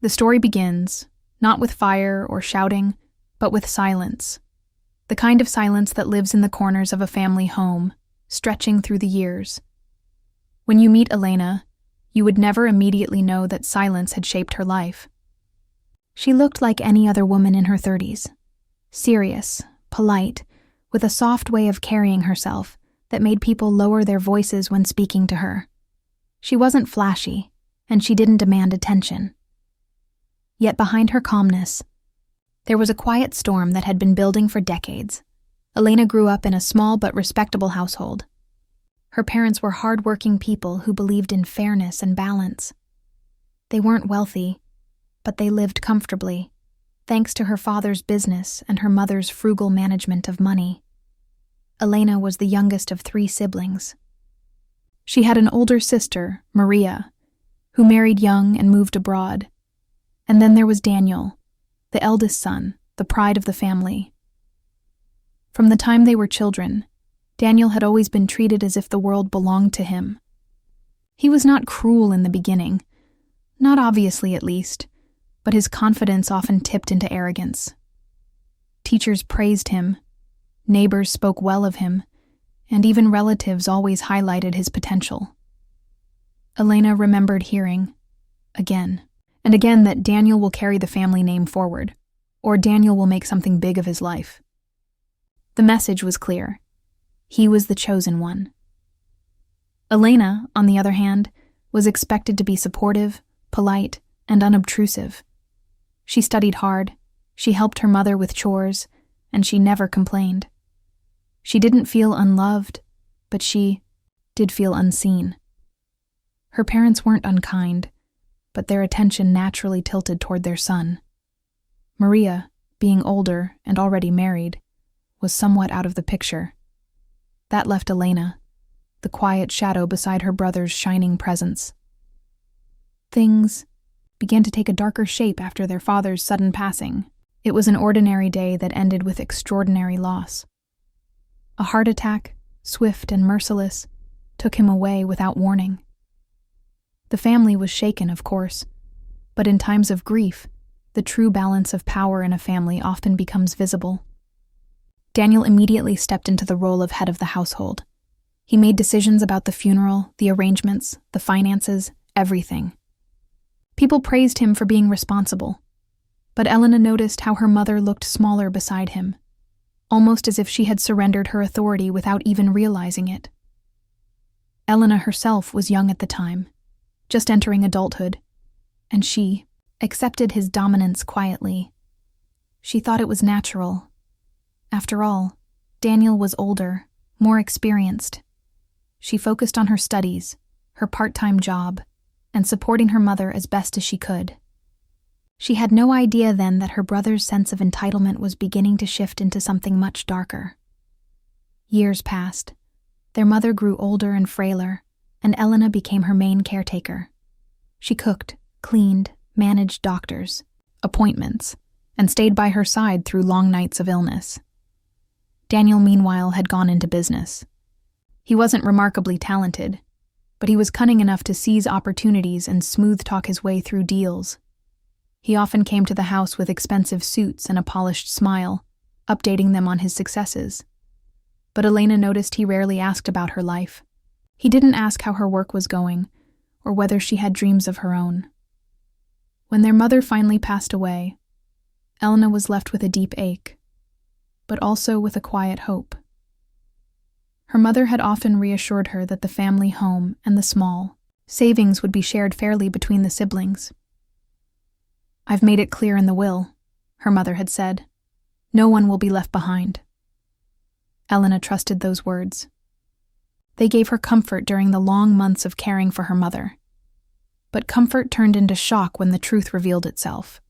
The story begins, not with fire or shouting, but with silence. The kind of silence that lives in the corners of a family home, stretching through the years. When you meet Elena, you would never immediately know that silence had shaped her life. She looked like any other woman in her 30s. Serious, polite, with a soft way of carrying herself that made people lower their voices when speaking to her. She wasn't flashy, and she didn't demand attention. Yet behind her calmness, there was a quiet storm that had been building for decades. Elena grew up in a small but respectable household. Her parents were hard-working people who believed in fairness and balance. They weren't wealthy, but they lived comfortably, thanks to her father's business and her mother's frugal management of money. Elena was the youngest of 3 siblings. She had an older sister, Maria, who married young and moved abroad. And then there was Daniel, the eldest son, the pride of the family. From the time they were children, Daniel had always been treated as if the world belonged to him. He was not cruel in the beginning, not obviously at least, but his confidence often tipped into arrogance. Teachers praised him, neighbors spoke well of him, and even relatives always highlighted his potential. Elena remembered hearing, again and again, that Daniel will carry the family name forward, or Daniel will make something big of his life. The message was clear. He was the chosen one. Elena, on the other hand, was expected to be supportive, polite, and unobtrusive. She studied hard, she helped her mother with chores, and she never complained. She didn't feel unloved, but she did feel unseen. Her parents weren't unkind, but their attention naturally tilted toward their son. Maria, being older and already married, was somewhat out of the picture. That left Elena, the quiet shadow beside her brother's shining presence. Things began to take a darker shape after their father's sudden passing. It was an ordinary day that ended with extraordinary loss. A heart attack, swift and merciless, took him away without warning. The family was shaken, of course, but in times of grief, the true balance of power in a family often becomes visible. Daniel immediately stepped into the role of head of the household. He made decisions about the funeral, the arrangements, the finances, everything. People praised him for being responsible, but Elena noticed how her mother looked smaller beside him, almost as if she had surrendered her authority without even realizing it. Elena herself was young at the time, just entering adulthood, and she accepted his dominance quietly. She thought it was natural. After all, Daniel was older, more experienced. She focused on her studies, her part-time job, and supporting her mother as best as she could. She had no idea then that her brother's sense of entitlement was beginning to shift into something much darker. Years passed. Their mother grew older and frailer, and Elena became her main caretaker. She cooked, cleaned, managed doctors, appointments, and stayed by her side through long nights of illness. Daniel, meanwhile, had gone into business. He wasn't remarkably talented, but he was cunning enough to seize opportunities and smooth-talk his way through deals. He often came to the house with expensive suits and a polished smile, updating them on his successes. But Elena noticed he rarely asked about her life. He didn't ask how her work was going, or whether she had dreams of her own. When their mother finally passed away, Elena was left with a deep ache, but also with a quiet hope. Her mother had often reassured her that the family home and the small savings would be shared fairly between the siblings. "I've made it clear in the will," her mother had said. "No one will be left behind." Elena trusted those words. They gave her comfort during the long months of caring for her mother. But comfort turned into shock when the truth revealed itself.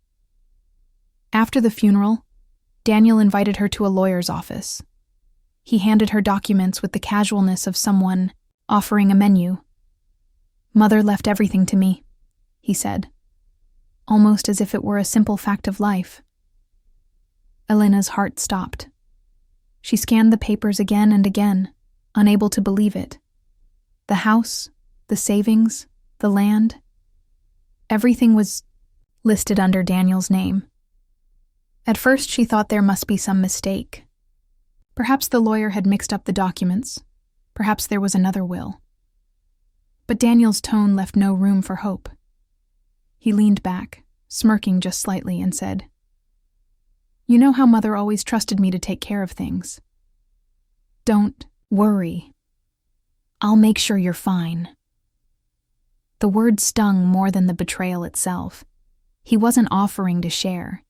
After the funeral, Daniel invited her to a lawyer's office. He handed her documents with the casualness of someone offering a menu. "Mother left everything to me," he said, almost as if it were a simple fact of life. Elena's heart stopped. She scanned the papers again and again, unable to believe it. The house, the savings, the land, everything was listed under Daniel's name. At first, she thought there must be some mistake. Perhaps the lawyer had mixed up the documents. Perhaps there was another will. But Daniel's tone left no room for hope. He leaned back, smirking just slightly, and said, "You know how Mother always trusted me to take care of things. Don't worry. I'll make sure you're fine." The word stung more than the betrayal itself. He wasn't offering to share.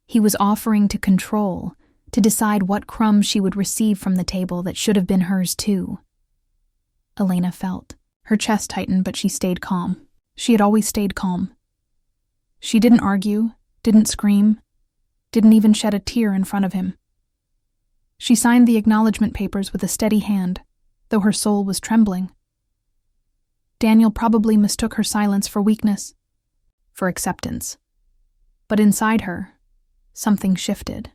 He was offering to control, to decide what crumbs she would receive from the table that should have been hers too. Elena felt. Her chest tightened, but she stayed calm. She had always stayed calm. She didn't argue, didn't scream, didn't even shed a tear in front of him. She signed the acknowledgement papers with a steady hand, though her soul was trembling. Daniel probably mistook her silence for weakness, for acceptance. But inside her, something shifted.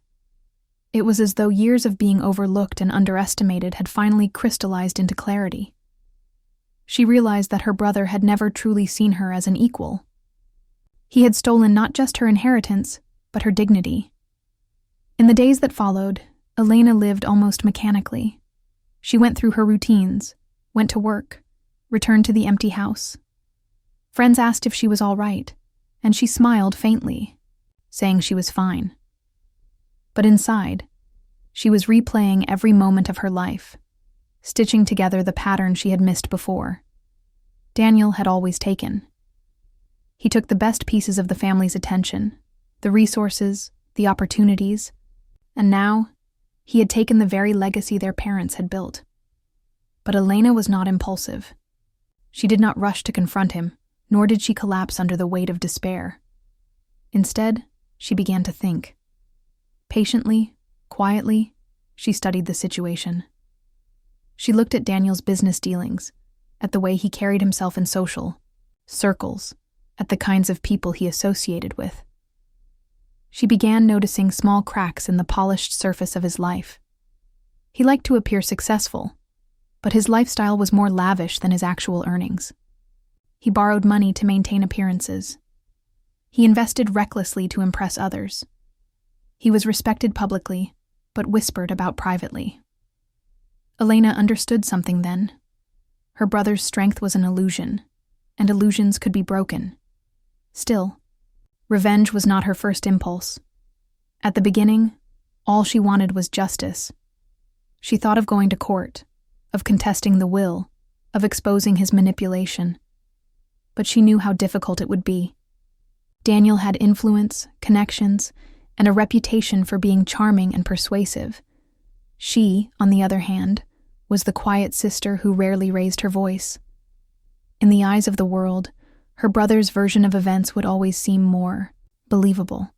It was as though years of being overlooked and underestimated had finally crystallized into clarity. She realized that her brother had never truly seen her as an equal. He had stolen not just her inheritance, but her dignity. In the days that followed, Elena lived almost mechanically. She went through her routines, went to work, returned to the empty house. Friends asked if she was all right, and she smiled faintly, saying she was fine. But inside, she was replaying every moment of her life, stitching together the pattern she had missed before. Daniel had always taken. He took the best pieces of the family's attention, the resources, the opportunities, and now he had taken the very legacy their parents had built. But Elena was not impulsive. She did not rush to confront him, nor did she collapse under the weight of despair. Instead, she began to think. Patiently, quietly, she studied the situation. She looked at Daniel's business dealings, at the way he carried himself in social circles, at the kinds of people he associated with. She began noticing small cracks in the polished surface of his life. He liked to appear successful, but his lifestyle was more lavish than his actual earnings. He borrowed money to maintain appearances. He invested recklessly to impress others. He was respected publicly, but whispered about privately. Elena understood something then. Her brother's strength was an illusion, and illusions could be broken. Still, revenge was not her first impulse. At the beginning, all she wanted was justice. She thought of going to court, of contesting the will, of exposing his manipulation. But she knew how difficult it would be. Daniel had influence, connections, and a reputation for being charming and persuasive. She, on the other hand, was the quiet sister who rarely raised her voice. In the eyes of the world, her brother's version of events would always seem more believable.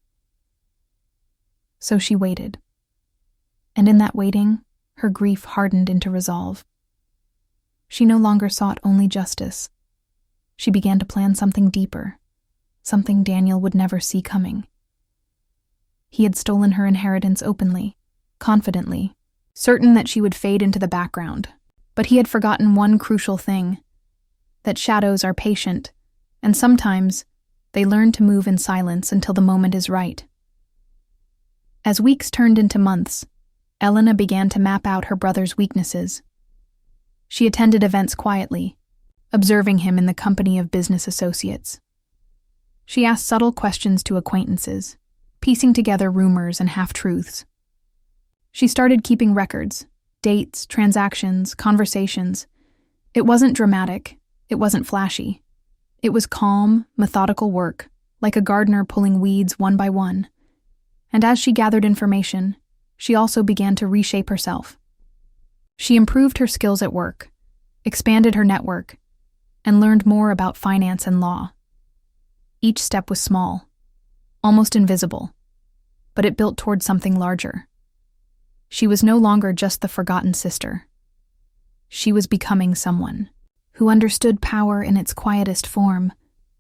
So she waited. And in that waiting, her grief hardened into resolve. She no longer sought only justice. She began to plan something deeper, something Daniel would never see coming. He had stolen her inheritance openly, confidently, certain that she would fade into the background. But he had forgotten one crucial thing, that shadows are patient, and sometimes they learn to move in silence until the moment is right. As weeks turned into months, Elena began to map out her brother's weaknesses. She attended events quietly, observing him in the company of business associates. She asked subtle questions to acquaintances, piecing together rumors and half-truths. She started keeping records, dates, transactions, conversations. It wasn't dramatic, it wasn't flashy. It was calm, methodical work, like a gardener pulling weeds one by one. And as she gathered information, she also began to reshape herself. She improved her skills at work, expanded her network, and learned more about finance and law. Each step was small, almost invisible, but it built toward something larger. She was no longer just the forgotten sister. She was becoming someone who understood power in its quietest form,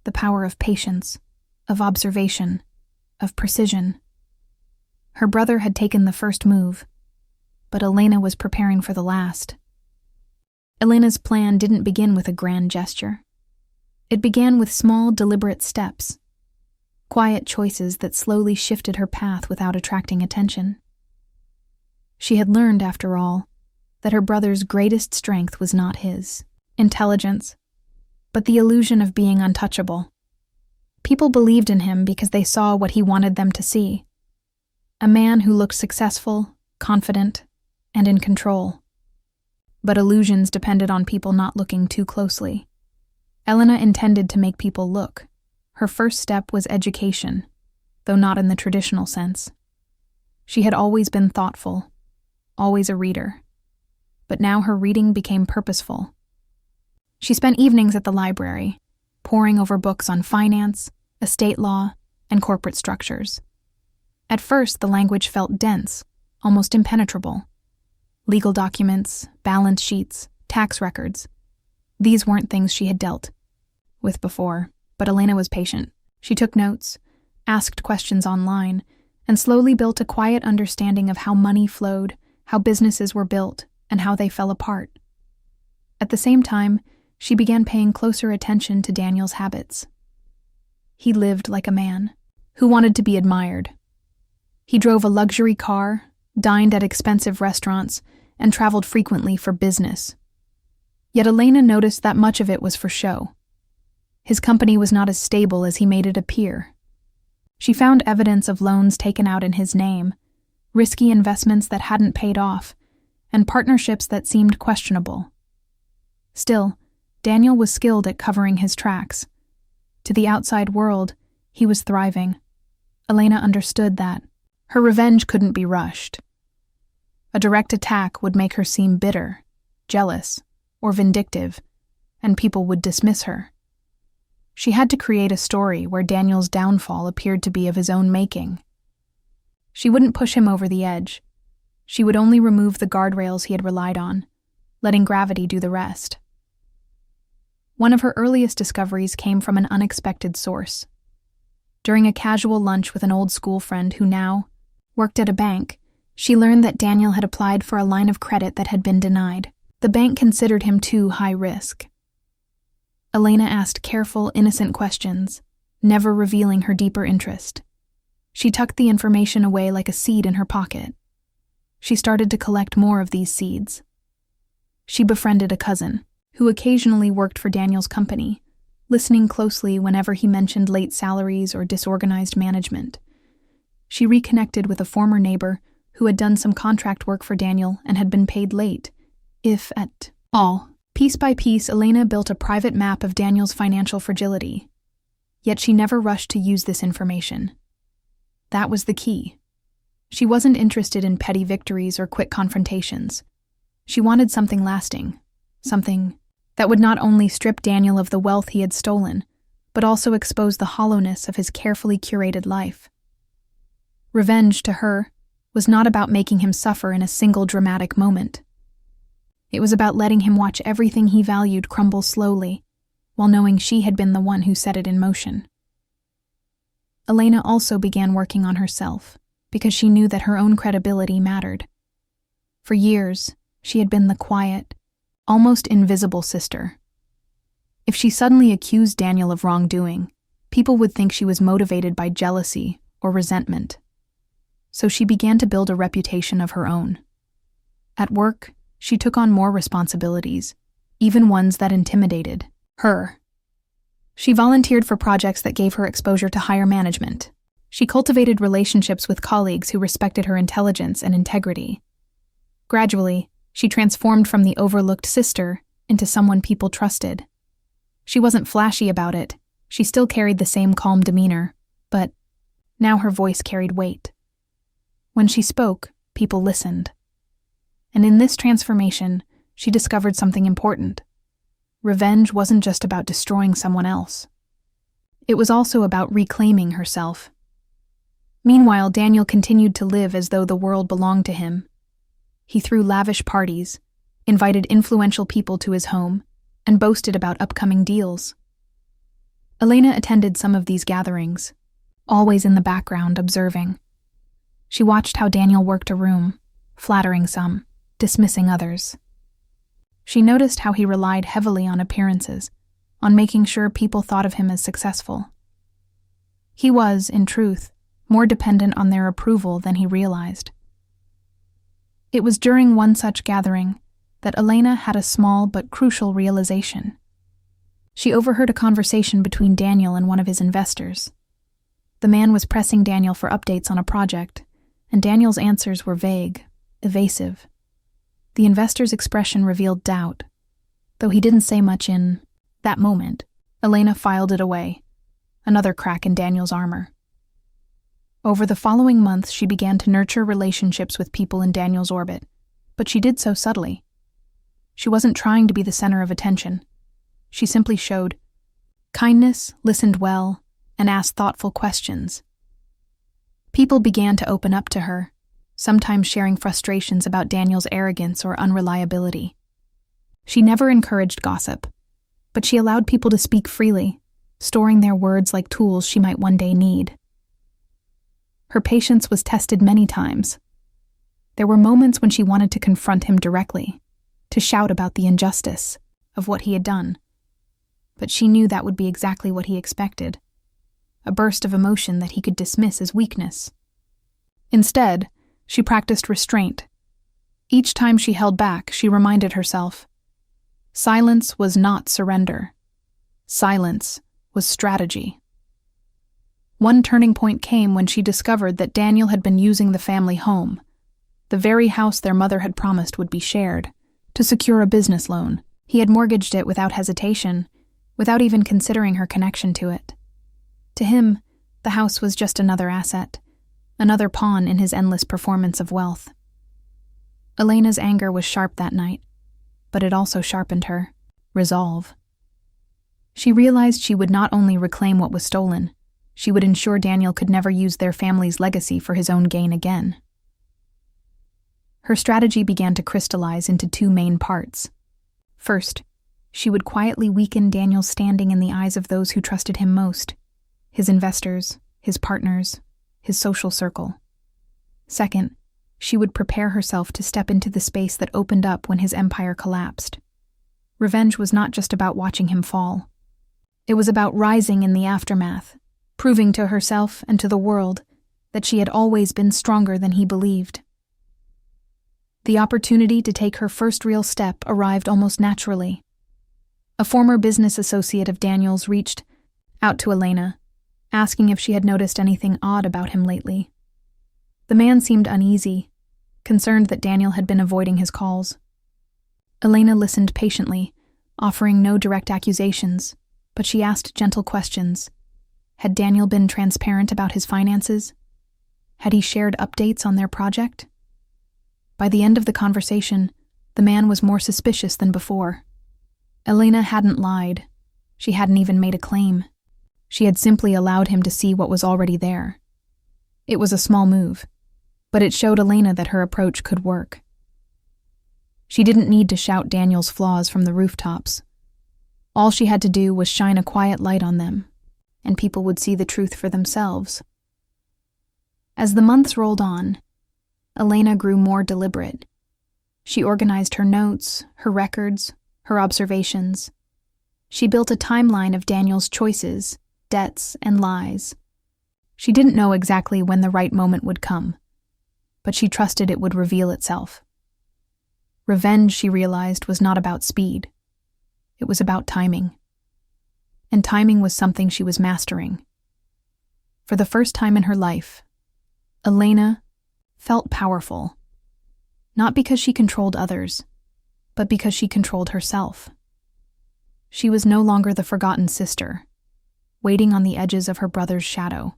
the power of patience, of observation, of precision. Her brother had taken the first move, but Elena was preparing for the last. Elena's plan didn't begin with a grand gesture. It began with small, deliberate steps. quiet choices that slowly shifted her path without attracting attention. She had learned, after all, that her brother's greatest strength was not his intelligence, but the illusion of being untouchable. People believed in him because they saw what he wanted them to see. A man who looked successful, confident, and in control. But illusions depended on people not looking too closely. Elena intended to make people look. Her first step was education, though not in the traditional sense. She had always been thoughtful, always a reader. But now her reading became purposeful. She spent evenings at the library, poring over books on finance, estate law, and corporate structures. At first, the language felt dense, almost impenetrable. Legal documents, balance sheets, tax records. These weren't things she had dealt with before, but Elena was patient. She took notes, asked questions online, and slowly built a quiet understanding of how money flowed, how businesses were built, and how they fell apart. At the same time, she began paying closer attention to Daniel's habits. He lived like a man who wanted to be admired. He drove a luxury car, dined at expensive restaurants, and traveled frequently for business. Yet Elena noticed that much of it was for show. His company was not as stable as he made it appear. She found evidence of loans taken out in his name, risky investments that hadn't paid off, and partnerships that seemed questionable. Still, Daniel was skilled at covering his tracks. To the outside world, he was thriving. Elena understood that. Her revenge couldn't be rushed. A direct attack would make her seem bitter, jealous, or vindictive, and people would dismiss her. She had to create a story where Daniel's downfall appeared to be of his own making. She wouldn't push him over the edge. She would only remove the guardrails he had relied on, letting gravity do the rest. One of her earliest discoveries came from an unexpected source. During a casual lunch with an old school friend who now worked at a bank, she learned that Daniel had applied for a line of credit that had been denied. The bank considered him too high risk. Elena asked careful, innocent questions, never revealing her deeper interest. She tucked the information away like a seed in her pocket. She started to collect more of these seeds. She befriended a cousin, who occasionally worked for Daniel's company, listening closely whenever he mentioned late salaries or disorganized management. She reconnected with a former neighbor who had done some contract work for Daniel and had been paid late, if at all. Piece by piece, Elena built a private map of Daniel's financial fragility. Yet she never rushed to use this information. That was the key. She wasn't interested in petty victories or quick confrontations. She wanted something lasting, something that would not only strip Daniel of the wealth he had stolen, but also expose the hollowness of his carefully curated life. Revenge, to her, was not about making him suffer in a single dramatic moment. It was about letting him watch everything he valued crumble slowly, while knowing she had been the one who set it in motion. Elena also began working on herself, because she knew that her own credibility mattered. For years, she had been the quiet, almost invisible sister. If she suddenly accused Daniel of wrongdoing, people would think she was motivated by jealousy or resentment. So she began to build a reputation of her own. At work, she took on more responsibilities, even ones that intimidated her. She volunteered for projects that gave her exposure to higher management. She cultivated relationships with colleagues who respected her intelligence and integrity. Gradually, she transformed from the overlooked sister into someone people trusted. She wasn't flashy about it. She still carried the same calm demeanor, but now her voice carried weight. When she spoke, people listened. And in this transformation, she discovered something important. Revenge wasn't just about destroying someone else. It was also about reclaiming herself. Meanwhile, Daniel continued to live as though the world belonged to him. He threw lavish parties, invited influential people to his home, and boasted about upcoming deals. Elena attended some of these gatherings, always in the background observing. She watched how Daniel worked a room, flattering some, dismissing others. She noticed how he relied heavily on appearances, on making sure people thought of him as successful. He was, in truth, more dependent on their approval than he realized. It was during one such gathering that Elena had a small but crucial realization. She overheard a conversation between Daniel and one of his investors. The man was pressing Daniel for updates on a project, and Daniel's answers were vague, evasive. The investor's expression revealed doubt. Though he didn't say much in that moment, Elena filed it away, another crack in Daniel's armor. Over the following months, she began to nurture relationships with people in Daniel's orbit, but she did so subtly. She wasn't trying to be the center of attention. She simply showed kindness, listened well, and asked thoughtful questions. People began to open up to her, sometimes sharing frustrations about Daniel's arrogance or unreliability. She never encouraged gossip, but she allowed people to speak freely, storing their words like tools she might one day need. Her patience was tested many times. There were moments when she wanted to confront him directly, to shout about the injustice of what he had done. But she knew that would be exactly what he expected, a burst of emotion that he could dismiss as weakness. Instead, she practiced restraint. Each time she held back, she reminded herself, silence was not surrender. Silence was strategy. One turning point came when she discovered that Daniel had been using the family home, the very house their mother had promised would be shared, to secure a business loan. He had mortgaged it without hesitation, without even considering her connection to it. To him, the house was just another asset, another pawn in his endless performance of wealth. Elena's anger was sharp that night, but it also sharpened her resolve. She realized she would not only reclaim what was stolen, she would ensure Daniel could never use their family's legacy for his own gain again. Her strategy began to crystallize into two main parts. First, she would quietly weaken Daniel's standing in the eyes of those who trusted him most, his investors, his partners, his social circle. Second, she would prepare herself to step into the space that opened up when his empire collapsed. Revenge was not just about watching him fall. It was about rising in the aftermath, proving to herself and to the world that she had always been stronger than he believed. The opportunity to take her first real step arrived almost naturally. A former business associate of Daniel's reached out to Elena, asking if she had noticed anything odd about him lately. The man seemed uneasy, concerned that Daniel had been avoiding his calls. Elena listened patiently, offering no direct accusations, but she asked gentle questions. Had Daniel been transparent about his finances? Had he shared updates on their project? By the end of the conversation, the man was more suspicious than before. Elena hadn't lied. She hadn't even made a claim. She had simply allowed him to see what was already there. It was a small move, but it showed Elena that her approach could work. She didn't need to shout Daniel's flaws from the rooftops. All she had to do was shine a quiet light on them, and people would see the truth for themselves. As the months rolled on, Elena grew more deliberate. She organized her notes, her records, her observations. She built a timeline of Daniel's choices, debts, and lies. She didn't know exactly when the right moment would come, but she trusted it would reveal itself. Revenge, she realized, was not about speed. It was about timing. And timing was something she was mastering. For the first time in her life, Elena felt powerful, not because she controlled others, but because she controlled herself. She was no longer the forgotten sister, waiting on the edges of her brother's shadow.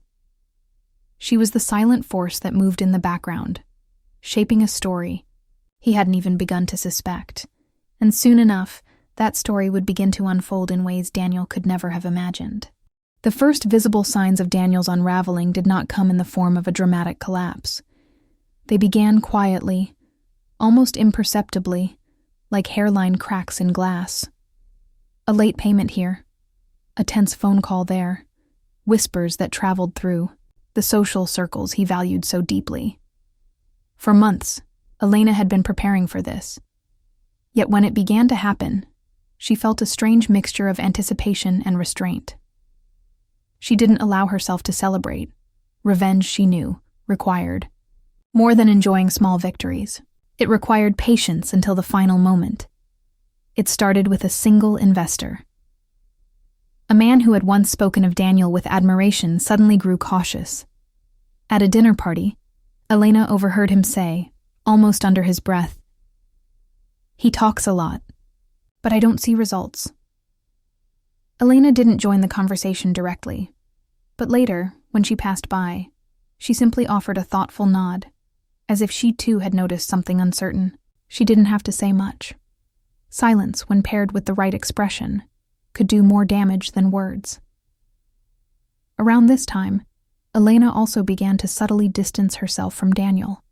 She was the silent force that moved in the background, shaping a story he hadn't even begun to suspect, and soon enough, that story would begin to unfold in ways Daniel could never have imagined. The first visible signs of Daniel's unraveling did not come in the form of a dramatic collapse. They began quietly, almost imperceptibly, like hairline cracks in glass. A late payment here, a tense phone call there, whispers that traveled through the social circles he valued so deeply. For months, Elena had been preparing for this. Yet when it began to happen, she felt a strange mixture of anticipation and restraint. She didn't allow herself to celebrate. Revenge, she knew, required more than enjoying small victories. It required patience until the final moment. It started with a single investor. A man who had once spoken of Daniel with admiration suddenly grew cautious. At a dinner party, Elena overheard him say, almost under his breath, "He talks a lot, but I don't see results." Elena didn't join the conversation directly, but later, when she passed by, she simply offered a thoughtful nod, as if she too had noticed something uncertain. She didn't have to say much. Silence, when paired with the right expression, could do more damage than words. Around this time, Elena also began to subtly distance herself from Daniel.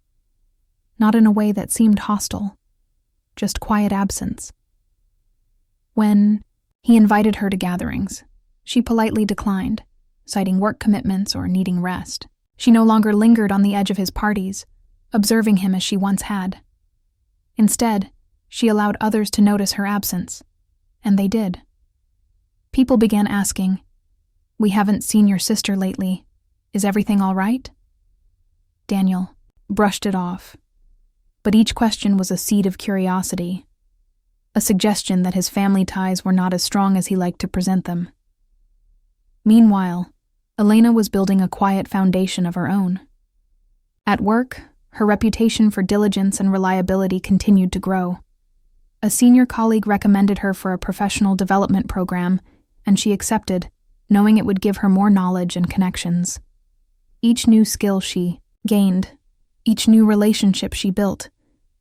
Not in a way that seemed hostile, just quiet absence. When he invited her to gatherings, she politely declined, citing work commitments or needing rest. She no longer lingered on the edge of his parties, observing him as she once had. Instead, she allowed others to notice her absence, and they did. People began asking, "We haven't seen your sister lately. Is everything all right?" Daniel brushed it off, but each question was a seed of curiosity, a suggestion that his family ties were not as strong as he liked to present them. Meanwhile, Elena was building a quiet foundation of her own. At work, her reputation for diligence and reliability continued to grow. A senior colleague recommended her for a professional development program, and she accepted, knowing it would give her more knowledge and connections. Each new skill she gained, each new relationship she built,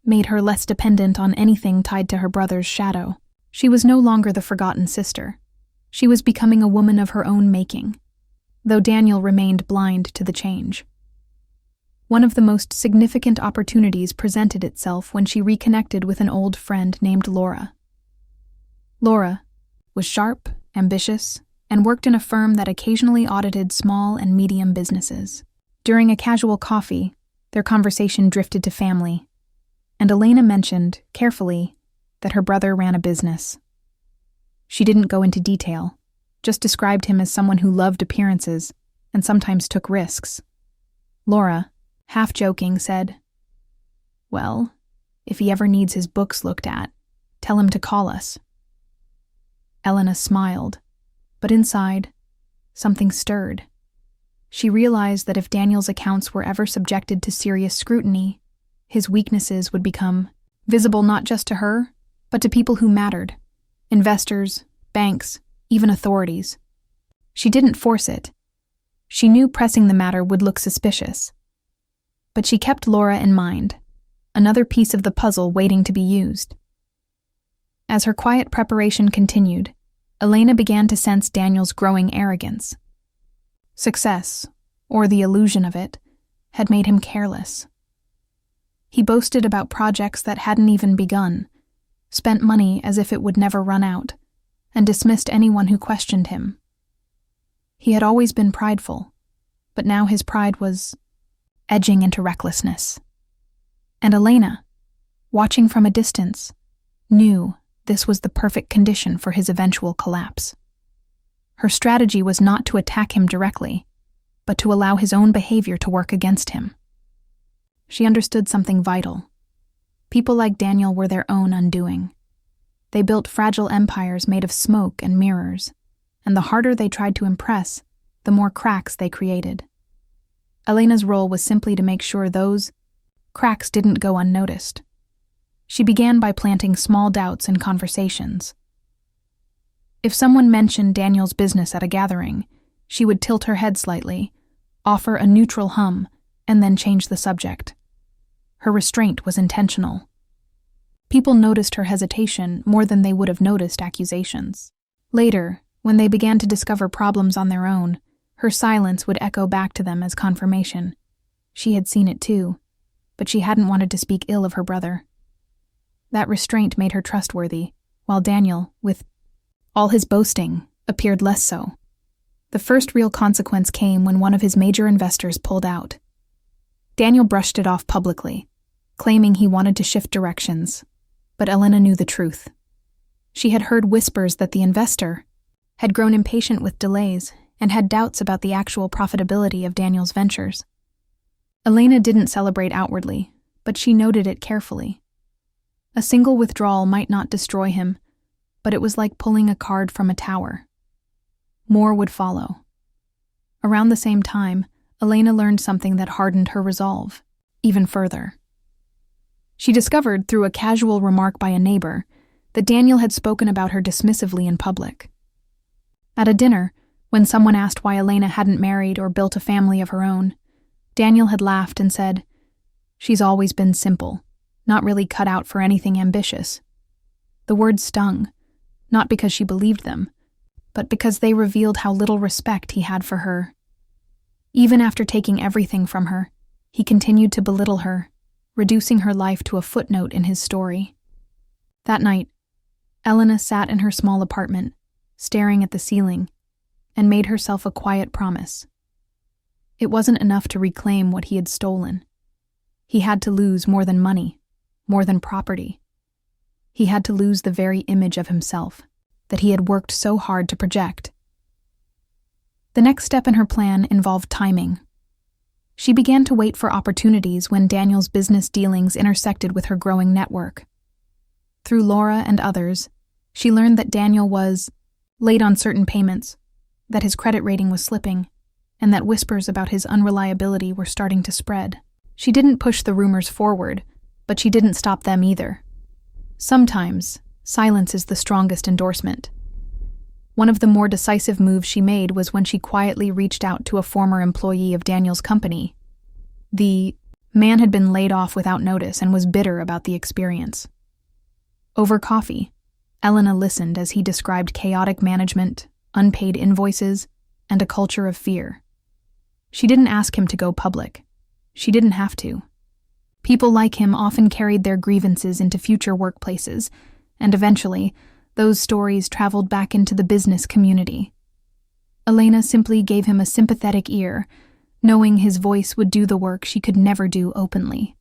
made her less dependent on anything tied to her brother's shadow. She was no longer the forgotten sister. She was becoming a woman of her own making, though Daniel remained blind to the change. One of the most significant opportunities presented itself when she reconnected with an old friend named Laura. Laura was sharp, ambitious, and worked in a firm that occasionally audited small and medium businesses. During a casual coffee, their conversation drifted to family, and Elena mentioned, carefully, that her brother ran a business. She didn't go into detail, just described him as someone who loved appearances and sometimes took risks. Laura, half joking, said, "Well, if he ever needs his books looked at, tell him to call us." Elena smiled, but inside, something stirred. She realized that if Daniel's accounts were ever subjected to serious scrutiny, his weaknesses would become visible not just to her, but to people who mattered: investors, banks, even authorities. She didn't force it. She knew pressing the matter would look suspicious. But she kept Laura in mind, another piece of the puzzle waiting to be used. As her quiet preparation continued, Elena began to sense Daniel's growing arrogance. Success, or the illusion of it, had made him careless. He boasted about projects that hadn't even begun, spent money as if it would never run out, and dismissed anyone who questioned him. He had always been prideful, but now his pride was edging into recklessness. And Elena, watching from a distance, knew this was the perfect condition for his eventual collapse. Her strategy was not to attack him directly, but to allow his own behavior to work against him. She understood something vital. People like Daniel were their own undoing. They built fragile empires made of smoke and mirrors, and the harder they tried to impress, the more cracks they created. Elena's role was simply to make sure those cracks didn't go unnoticed. She began by planting small doubts in conversations. If someone mentioned Daniel's business at a gathering, she would tilt her head slightly, offer a neutral hum, and then change the subject. Her restraint was intentional. People noticed her hesitation more than they would have noticed accusations. Later, when they began to discover problems on their own, her silence would echo back to them as confirmation. She had seen it too, but she hadn't wanted to speak ill of her brother. That restraint made her trustworthy, while Daniel, with all his boasting, appeared less so. The first real consequence came when one of his major investors pulled out. Daniel brushed it off publicly, claiming he wanted to shift directions, but Elena knew the truth. She had heard whispers that the investor had grown impatient with delays and had doubts about the actual profitability of Daniel's ventures. Elena didn't celebrate outwardly, but she noted it carefully. A single withdrawal might not destroy him, but it was like pulling a card from a tower. More would follow. Around the same time, Elena learned something that hardened her resolve, even further. She discovered, through a casual remark by a neighbor, that Daniel had spoken about her dismissively in public. At a dinner, when someone asked why Elena hadn't married or built a family of her own, Daniel had laughed and said, "She's always been simple, not really cut out for anything ambitious." The words stung, not because she believed them, but because they revealed how little respect he had for her. Even after taking everything from her, he continued to belittle her, reducing her life to a footnote in his story. That night, Elena sat in her small apartment, staring at the ceiling, and made herself a quiet promise. It wasn't enough to reclaim what he had stolen. He had to lose more than money, more than property. He had to lose the very image of himself that he had worked so hard to project. The next step in her plan involved timing. She began to wait for opportunities when Daniel's business dealings intersected with her growing network. Through Laura and others, she learned that Daniel was late on certain payments, that his credit rating was slipping, and that whispers about his unreliability were starting to spread. She didn't push the rumors forward, but she didn't stop them either. Sometimes, silence is the strongest endorsement. One of the more decisive moves she made was when she quietly reached out to a former employee of Daniel's company. The man had been laid off without notice and was bitter about the experience. Over coffee, Elena listened as he described chaotic management, unpaid invoices, and a culture of fear. She didn't ask him to go public. She didn't have to. People like him often carried their grievances into future workplaces, and eventually, those stories traveled back into the business community. Elena simply gave him a sympathetic ear, knowing his voice would do the work she could never do openly.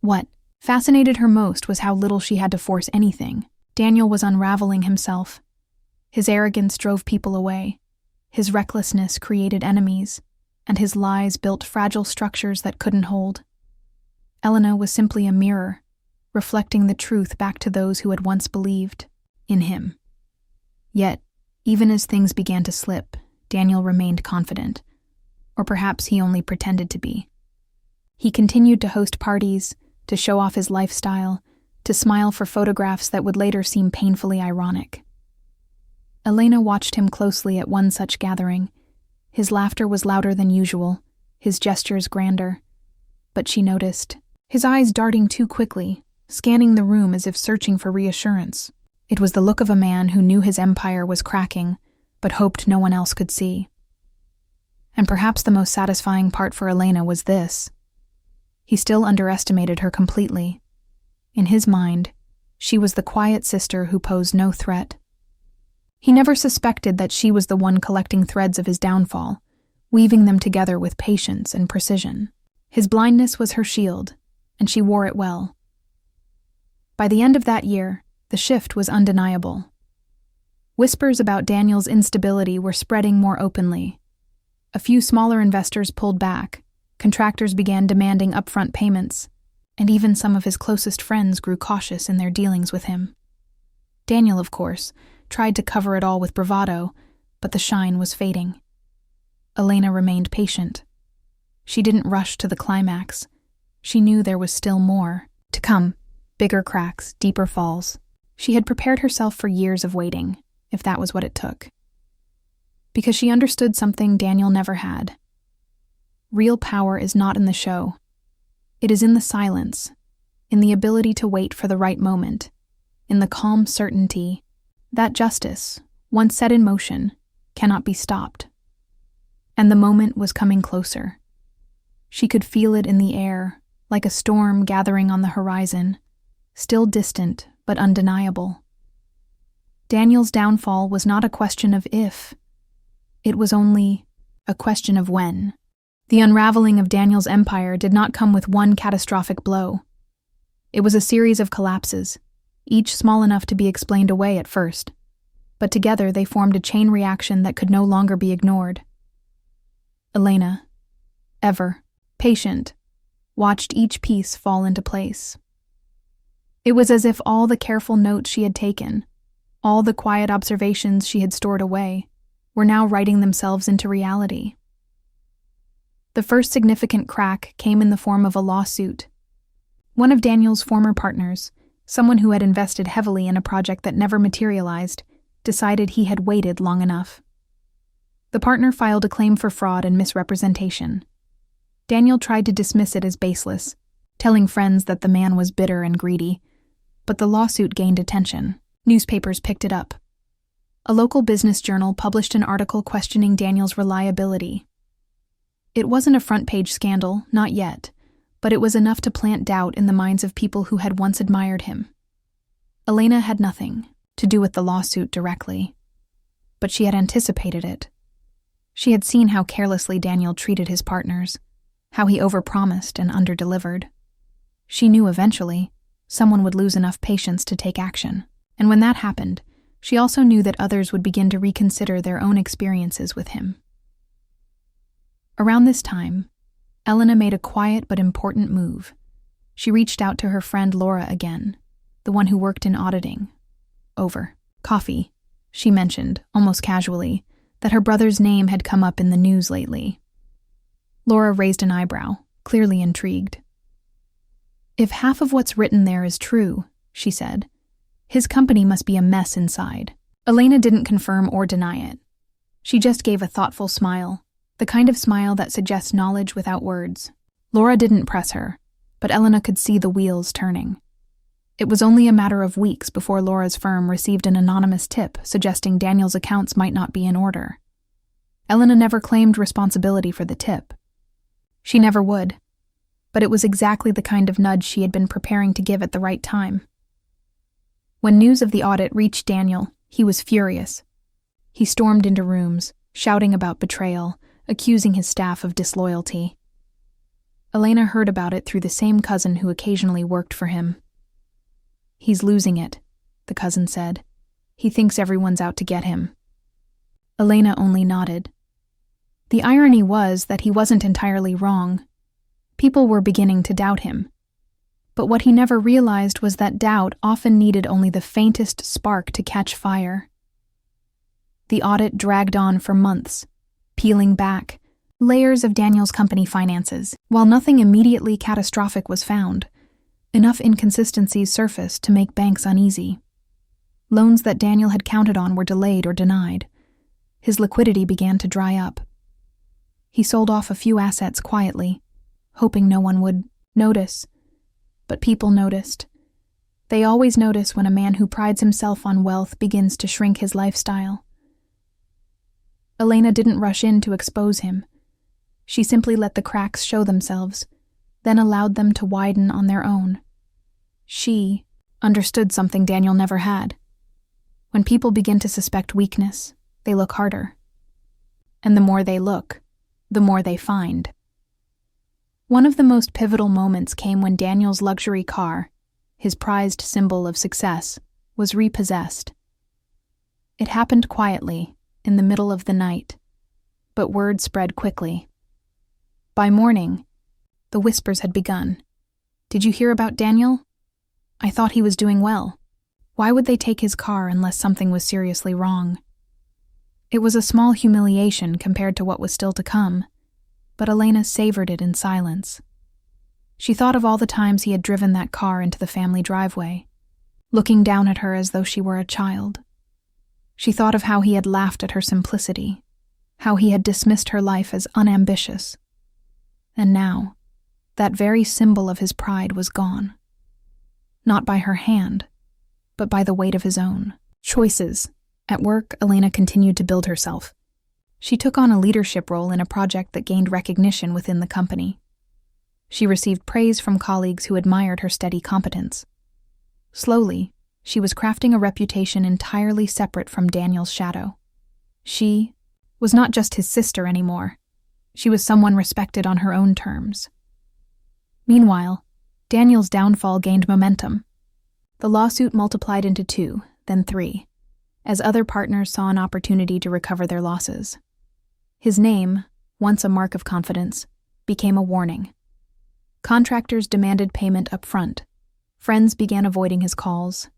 What fascinated her most was how little she had to force anything. Daniel was unraveling himself. His arrogance drove people away. His recklessness created enemies, and his lies built fragile structures that couldn't hold. Elena was simply a mirror, reflecting the truth back to those who had once believed in him. Yet, even as things began to slip, Daniel remained confident, or perhaps he only pretended to be. He continued to host parties, to show off his lifestyle, to smile for photographs that would later seem painfully ironic. Elena watched him closely at one such gathering. His laughter was louder than usual, his gestures grander. But she noticed, his eyes darting too quickly, scanning the room as if searching for reassurance. It was the look of a man who knew his empire was cracking, but hoped no one else could see. And perhaps the most satisfying part for Elena was this. He still underestimated her completely. In his mind, she was the quiet sister who posed no threat. He never suspected that she was the one collecting threads of his downfall, weaving them together with patience and precision. His blindness was her shield, and she wore it well. By the end of that year, the shift was undeniable. Whispers about Daniel's instability were spreading more openly. A few smaller investors pulled back, contractors began demanding upfront payments, and even some of his closest friends grew cautious in their dealings with him. Daniel, of course, tried to cover it all with bravado, but the shine was fading. Elena remained patient. She didn't rush to the climax. She knew there was still more to come, bigger cracks, deeper falls. She had prepared herself for years of waiting, if that was what it took. Because she understood something Daniel never had. Real power is not in the show. It is in the silence, in the ability to wait for the right moment, in the calm certainty that justice, once set in motion, cannot be stopped. And the moment was coming closer. She could feel it in the air, like a storm gathering on the horizon, still distant but undeniable. Daniel's downfall was not a question of if. It was only a question of when. The unraveling of Daniel's empire did not come with one catastrophic blow. It was a series of collapses, each small enough to be explained away at first. but together they formed a chain reaction that could no longer be ignored. Elena, ever patient, watched each piece fall into place. It was as if all the careful notes she had taken, all the quiet observations she had stored away, were now writing themselves into reality. The first significant crack came in the form of a lawsuit. One of Daniel's former partners, someone who had invested heavily in a project that never materialized, decided he had waited long enough. The partner filed a claim for fraud and misrepresentation. Daniel tried to dismiss it as baseless, telling friends that the man was bitter and greedy, but the lawsuit gained attention. Newspapers picked it up. A local business journal published an article questioning Daniel's reliability. It wasn't a front-page scandal, not yet, but it was enough to plant doubt in the minds of people who had once admired him. Elena had nothing to do with the lawsuit directly, but she had anticipated it. She had seen how carelessly Daniel treated his partners, how he overpromised and underdelivered. She knew eventually someone would lose enough patience to take action, and when that happened, she also knew that others would begin to reconsider their own experiences with him. Around this time, Elena made a quiet but important move. She reached out to her friend Laura again, the one who worked in auditing. Over coffee, she mentioned, almost casually, that her brother's name had come up in the news lately. Laura raised an eyebrow, clearly intrigued. "If half of what's written there is true," she said, "his company must be a mess inside." Elena didn't confirm or deny it. She just gave a thoughtful smile, the kind of smile that suggests knowledge without words. Laura didn't press her, but Elena could see the wheels turning. It was only a matter of weeks before Laura's firm received an anonymous tip suggesting Daniel's accounts might not be in order. Elena never claimed responsibility for the tip. She never would, but it was exactly the kind of nudge she had been preparing to give at the right time. When news of the audit reached Daniel, he was furious. He stormed into rooms, shouting about betrayal, accusing his staff of disloyalty. Elena heard about it through the same cousin who occasionally worked for him. "He's losing it," the cousin said. "He thinks everyone's out to get him." Elena only nodded. The irony was that he wasn't entirely wrong. People were beginning to doubt him. But what he never realized was that doubt often needed only the faintest spark to catch fire. The audit dragged on for months, peeling back layers of Daniel's company finances. While nothing immediately catastrophic was found, enough inconsistencies surfaced to make banks uneasy. Loans that Daniel had counted on were delayed or denied. His liquidity began to dry up. He sold off a few assets quietly, hoping no one would notice. But people noticed. They always notice when a man who prides himself on wealth begins to shrink his lifestyle. Elena didn't rush in to expose him. She simply let the cracks show themselves, then allowed them to widen on their own. She understood something Daniel never had. When people begin to suspect weakness, they look harder. And the more they look, the more they find. One of the most pivotal moments came when Daniel's luxury car, his prized symbol of success, was repossessed. It happened quietly, in the middle of the night, but word spread quickly. By morning, the whispers had begun. "Did you hear about Daniel? I thought he was doing well. Why would they take his car unless something was seriously wrong?" It was a small humiliation compared to what was still to come, but Elena savored it in silence. She thought of all the times he had driven that car into the family driveway, looking down at her as though she were a child. She thought of how he had laughed at her simplicity, how he had dismissed her life as unambitious. And now, that very symbol of his pride was gone. Not by her hand, but by the weight of his own choices. At work, Elena continued to build herself. She took on a leadership role in a project that gained recognition within the company. She received praise from colleagues who admired her steady competence. Slowly, she was crafting a reputation entirely separate from Daniel's shadow. She was not just his sister anymore. She was someone respected on her own terms. Meanwhile, Daniel's downfall gained momentum. The lawsuit multiplied into 2, then 3. as other partners saw an opportunity to recover their losses. His name, once a mark of confidence, became a warning. Contractors demanded payment up front. Friends began avoiding his calls,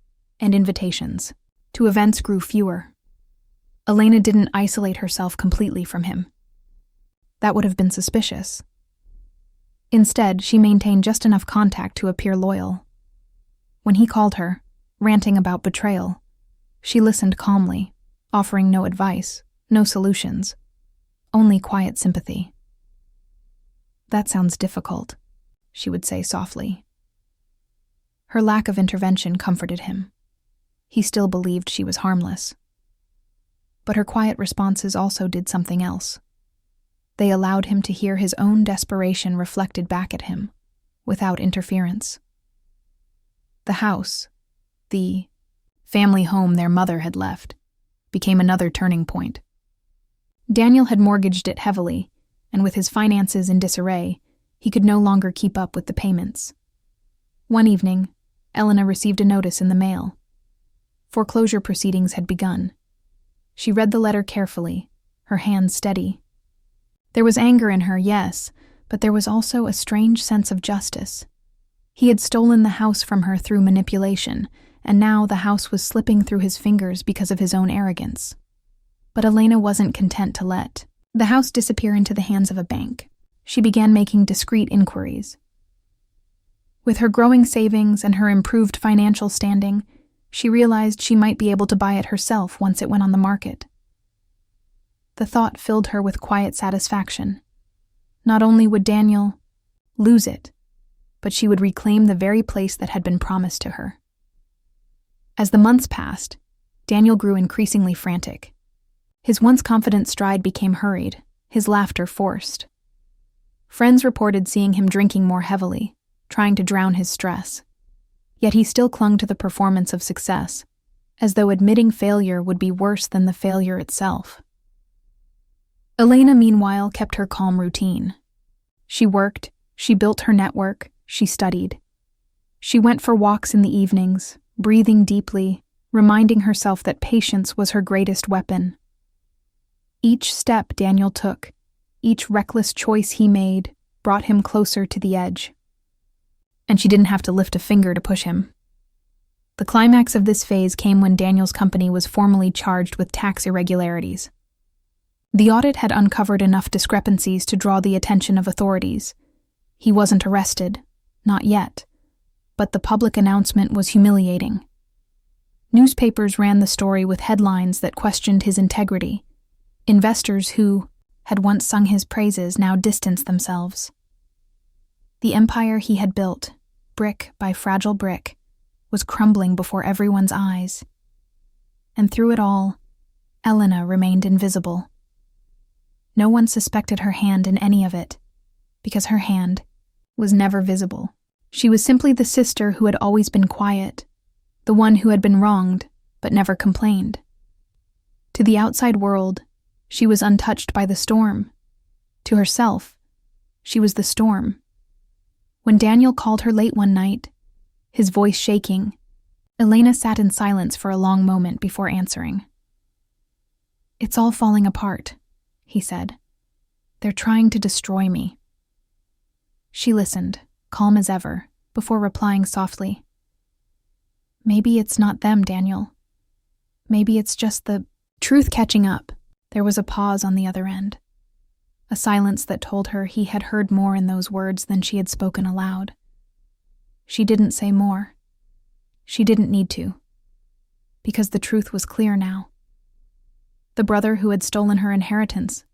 and invitations to events grew fewer. Elena didn't isolate herself completely from him. That would have been suspicious. Instead, she maintained just enough contact to appear loyal. When he called her, ranting about betrayal, she listened calmly, offering no advice, no solutions, only quiet sympathy. "That sounds difficult," she would say softly. Her lack of intervention comforted him. He still believed she was harmless. But her quiet responses also did something else. They allowed him to hear his own desperation reflected back at him, without interference. The house, the family home their mother had left, became another turning point. Daniel had mortgaged it heavily, and with his finances in disarray, he could no longer keep up with the payments. One evening, Elena received a notice in the mail. Foreclosure proceedings had begun. She read the letter carefully, her hands steady. There was anger in her, yes, but there was also a strange sense of justice. He had stolen the house from her through manipulation, and now the house was slipping through his fingers because of his own arrogance. But Elena wasn't content to let the house disappear into the hands of a bank. She began making discreet inquiries. With her growing savings and her improved financial standing, she realized she might be able to buy it herself once it went on the market. The thought filled her with quiet satisfaction. Not only would Daniel lose it, but she would reclaim the very place that had been promised to her. As the months passed, Daniel grew increasingly frantic. His once confident stride became hurried, his laughter forced. Friends reported seeing him drinking more heavily, trying to drown his stress. Yet he still clung to the performance of success, as though admitting failure would be worse than the failure itself. Elena, meanwhile, kept her calm routine. She worked, she built her network, she studied. She went for walks in the evenings, breathing deeply, reminding herself that patience was her greatest weapon. Each step Daniel took, each reckless choice he made, brought him closer to the edge. And she didn't have to lift a finger to push him. The climax of this phase came when Daniel's company was formally charged with tax irregularities. The audit had uncovered enough discrepancies to draw the attention of authorities. He wasn't arrested, not yet, but the public announcement was humiliating. Newspapers ran the story with headlines that questioned his integrity. Investors who had once sung his praises now distanced themselves. The empire he had built, brick by fragile brick, was crumbling before everyone's eyes. And through it all, Elena remained invisible. No one suspected her hand in any of it, because her hand was never visible. She was simply the sister who had always been quiet, the one who had been wronged, but never complained. To the outside world, she was untouched by the storm. To herself, she was the storm. When Daniel called her late one night, his voice shaking, Elena sat in silence for a long moment before answering. "It's all falling apart," he said. "They're trying to destroy me." She listened, calm as ever, before replying softly. "Maybe it's not them, Daniel. Maybe it's just the truth catching up." There was a pause on the other end, a silence that told her he had heard more in those words than she had spoken aloud. She didn't say more. She didn't need to, because the truth was clear now. The brother who had stolen her inheritance,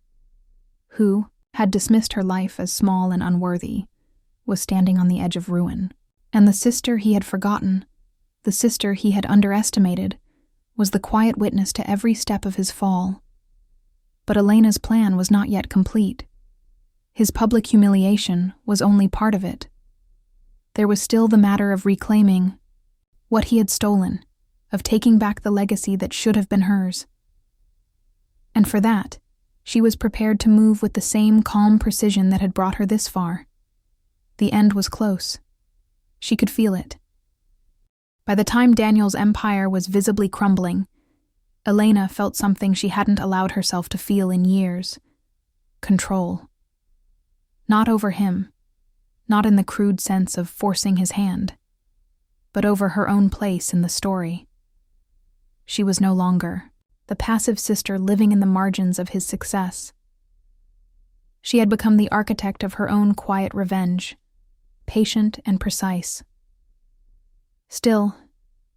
who had dismissed her life as small and unworthy, was standing on the edge of ruin. And the sister he had forgotten, the sister he had underestimated, was the quiet witness to every step of his fall. But Elena's plan was not yet complete. His public humiliation was only part of it. There was still the matter of reclaiming what he had stolen, of taking back the legacy that should have been hers. And for that, she was prepared to move with the same calm precision that had brought her this far. The end was close. She could feel it. By the time Daniel's empire was visibly crumbling, Elena felt something she hadn't allowed herself to feel in years. Control. Not over him, not in the crude sense of forcing his hand, but over her own place in the story. She was no longer the passive sister living in the margins of his success. She had become the architect of her own quiet revenge, patient and precise. Still,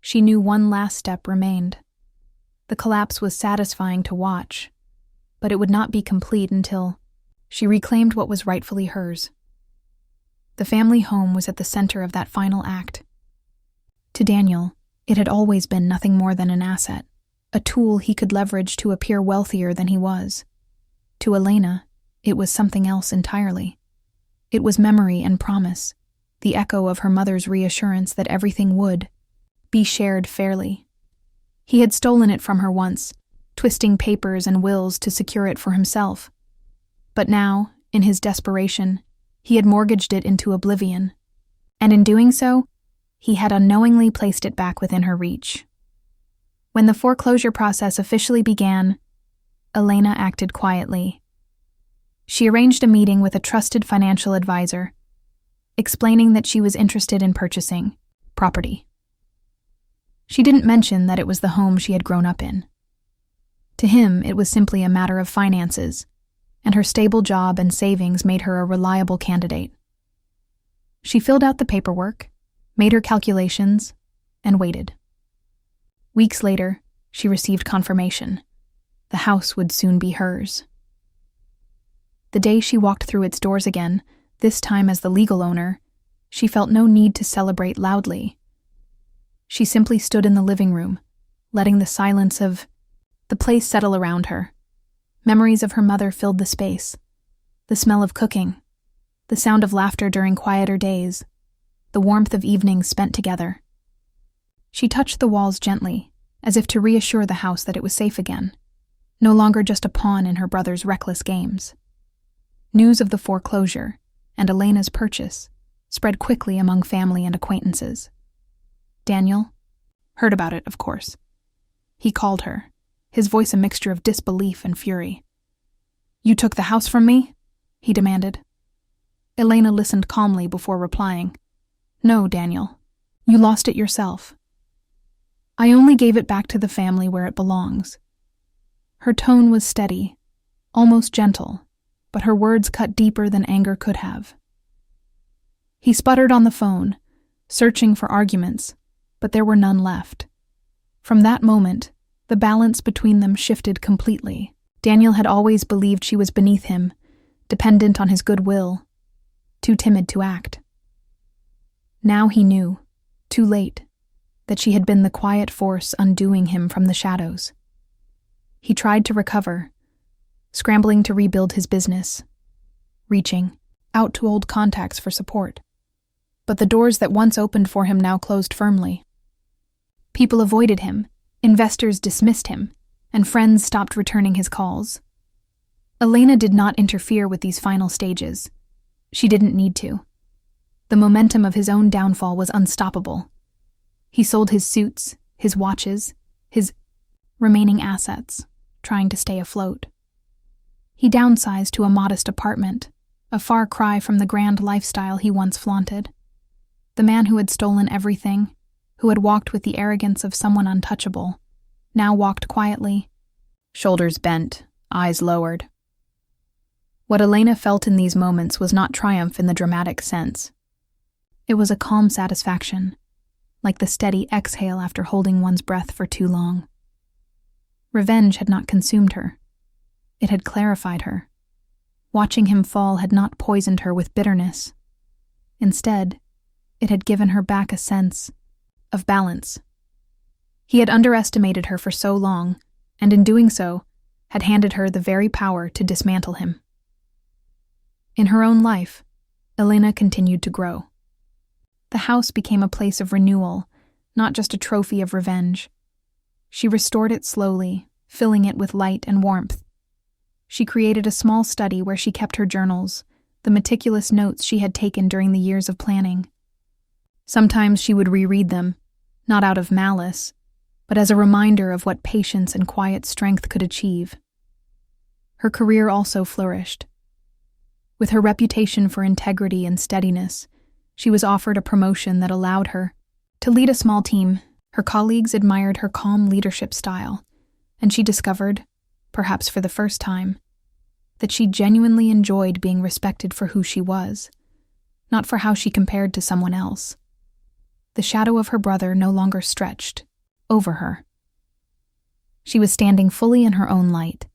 she knew one last step remained. The collapse was satisfying to watch, but it would not be complete until she reclaimed what was rightfully hers. The family home was at the center of that final act. To Daniel, it had always been nothing more than an asset, a tool he could leverage to appear wealthier than he was. To Elena, it was something else entirely. It was memory and promise, the echo of her mother's reassurance that everything would be shared fairly. He had stolen it from her once, twisting papers and wills to secure it for himself. But now, in his desperation, he had mortgaged it into oblivion, and in doing so, he had unknowingly placed it back within her reach. When the foreclosure process officially began, Elena acted quietly. She arranged a meeting with a trusted financial advisor, explaining that she was interested in purchasing property. She didn't mention that it was the home she had grown up in. To him, it was simply a matter of finances, and her stable job and savings made her a reliable candidate. She filled out the paperwork, made her calculations, and waited. Weeks later, she received confirmation. The house would soon be hers. The day she walked through its doors again, this time as the legal owner, she felt no need to celebrate loudly. She simply stood in the living room, letting the silence of the place settle around her. Memories of her mother filled the space. The smell of cooking, the sound of laughter during quieter days, the warmth of evenings spent together. She touched the walls gently, as if to reassure the house that it was safe again, no longer just a pawn in her brother's reckless games. News of the foreclosure and Elena's purchase spread quickly among family and acquaintances. Daniel heard about it, of course. He called her, his voice a mixture of disbelief and fury. "You took the house from me?" he demanded. Elena listened calmly before replying. "No, Daniel. You lost it yourself. I only gave it back to the family where it belongs." Her tone was steady, almost gentle, but her words cut deeper than anger could have. He sputtered on the phone, searching for arguments, but there were none left. From that moment, the balance between them shifted completely. Daniel had always believed she was beneath him, dependent on his goodwill, too timid to act. Now he knew, too late, that she had been the quiet force undoing him from the shadows. He tried to recover, scrambling to rebuild his business, reaching out to old contacts for support. But the doors that once opened for him now closed firmly. People avoided him, investors dismissed him, and friends stopped returning his calls. Elena did not interfere with these final stages. She didn't need to. The momentum of his own downfall was unstoppable. He sold his suits, his watches, his remaining assets, trying to stay afloat. He downsized to a modest apartment, a far cry from the grand lifestyle he once flaunted. The man who had stolen everything, who had walked with the arrogance of someone untouchable, now walked quietly, shoulders bent, eyes lowered. What Elena felt in these moments was not triumph in the dramatic sense. It was a calm satisfaction, like the steady exhale after holding one's breath for too long. Revenge had not consumed her. It had clarified her. Watching him fall had not poisoned her with bitterness. Instead, it had given her back a sense of balance. He had underestimated her for so long, and in doing so, had handed her the very power to dismantle him. In her own life, Elena continued to grow. The house became a place of renewal, not just a trophy of revenge. She restored it slowly, filling it with light and warmth. She created a small study where she kept her journals, the meticulous notes she had taken during the years of planning. Sometimes she would reread them, not out of malice, but as a reminder of what patience and quiet strength could achieve. Her career also flourished. With her reputation for integrity and steadiness, she was offered a promotion that allowed her to lead a small team. Her colleagues admired her calm leadership style, and she discovered, perhaps for the first time, that she genuinely enjoyed being respected for who she was, not for how she compared to someone else. The shadow of her brother no longer stretched over her. She was standing fully in her own light.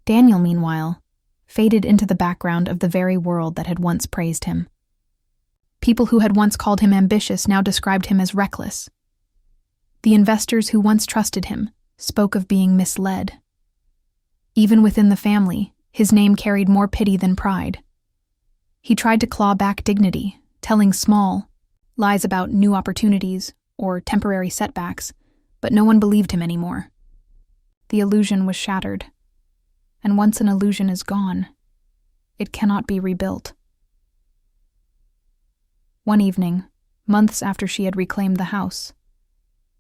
Daniel, meanwhile, faded into the background of the very world that had once praised him. People who had once called him ambitious now described him as reckless. The investors who once trusted him spoke of being misled. Even within the family, his name carried more pity than pride. He tried to claw back dignity, telling small lies about new opportunities or temporary setbacks, but no one believed him anymore. The illusion was shattered, and once an illusion is gone, it cannot be rebuilt. One evening, months after she had reclaimed the house,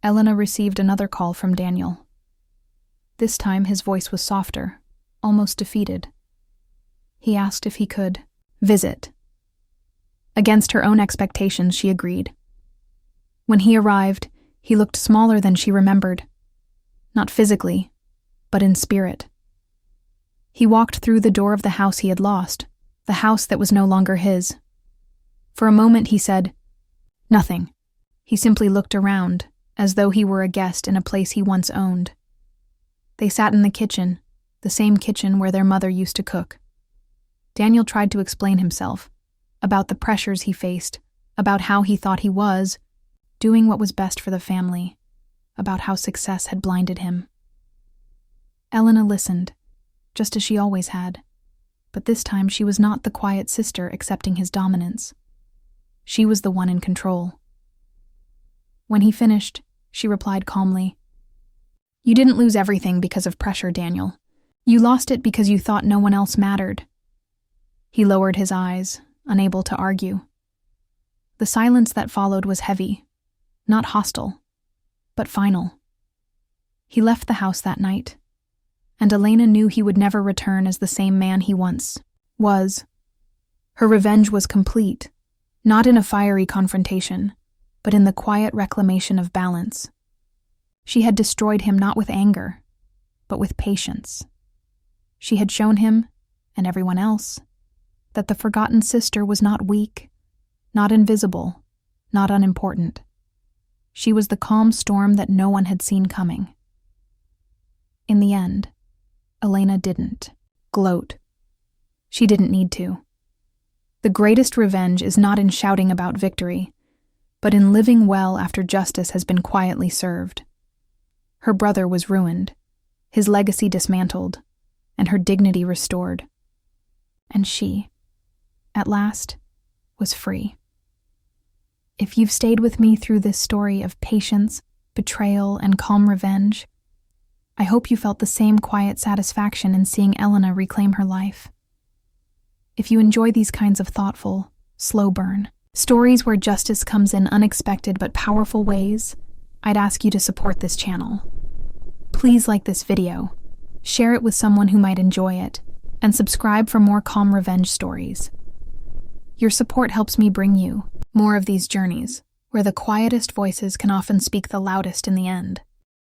Elena received another call from Daniel. This time his voice was softer, almost defeated. He asked if he could visit. Against her own expectations, she agreed. When he arrived, he looked smaller than she remembered. Not physically, but in spirit. He walked through the door of the house he had lost, the house that was no longer his. For a moment he said, "Nothing." He simply looked around, as though he were a guest in a place he once owned. They sat in the kitchen, the same kitchen where their mother used to cook. Daniel tried to explain himself, about the pressures he faced, about how he thought he was doing what was best for the family, about how success had blinded him. Elena listened, just as she always had, but this time she was not the quiet sister accepting his dominance. She was the one in control. When he finished, she replied calmly, "You didn't lose everything because of pressure, Daniel. You lost it because you thought no one else mattered." He lowered his eyes, unable to argue. The silence that followed was heavy, not hostile, but final. He left the house that night, and Elena knew he would never return as the same man he once was. Her revenge was complete, not in a fiery confrontation, but in the quiet reclamation of balance. She had destroyed him not with anger, but with patience. She had shown him, and everyone else, that the forgotten sister was not weak, not invisible, not unimportant. She was the calm storm that no one had seen coming. In the end, Elena didn't gloat. She didn't need to. The greatest revenge is not in shouting about victory, but in living well after justice has been quietly served. Her brother was ruined, his legacy dismantled, and her dignity restored. And she, at last, was free. If you've stayed with me through this story of patience, betrayal, and calm revenge, I hope you felt the same quiet satisfaction in seeing Elena reclaim her life. If you enjoy these kinds of thoughtful, slow burn stories where justice comes in unexpected but powerful ways, I'd ask you to support this channel. Please like this video, share it with someone who might enjoy it, and subscribe for more calm revenge stories. Your support helps me bring you more of these journeys, where the quietest voices can often speak the loudest in the end.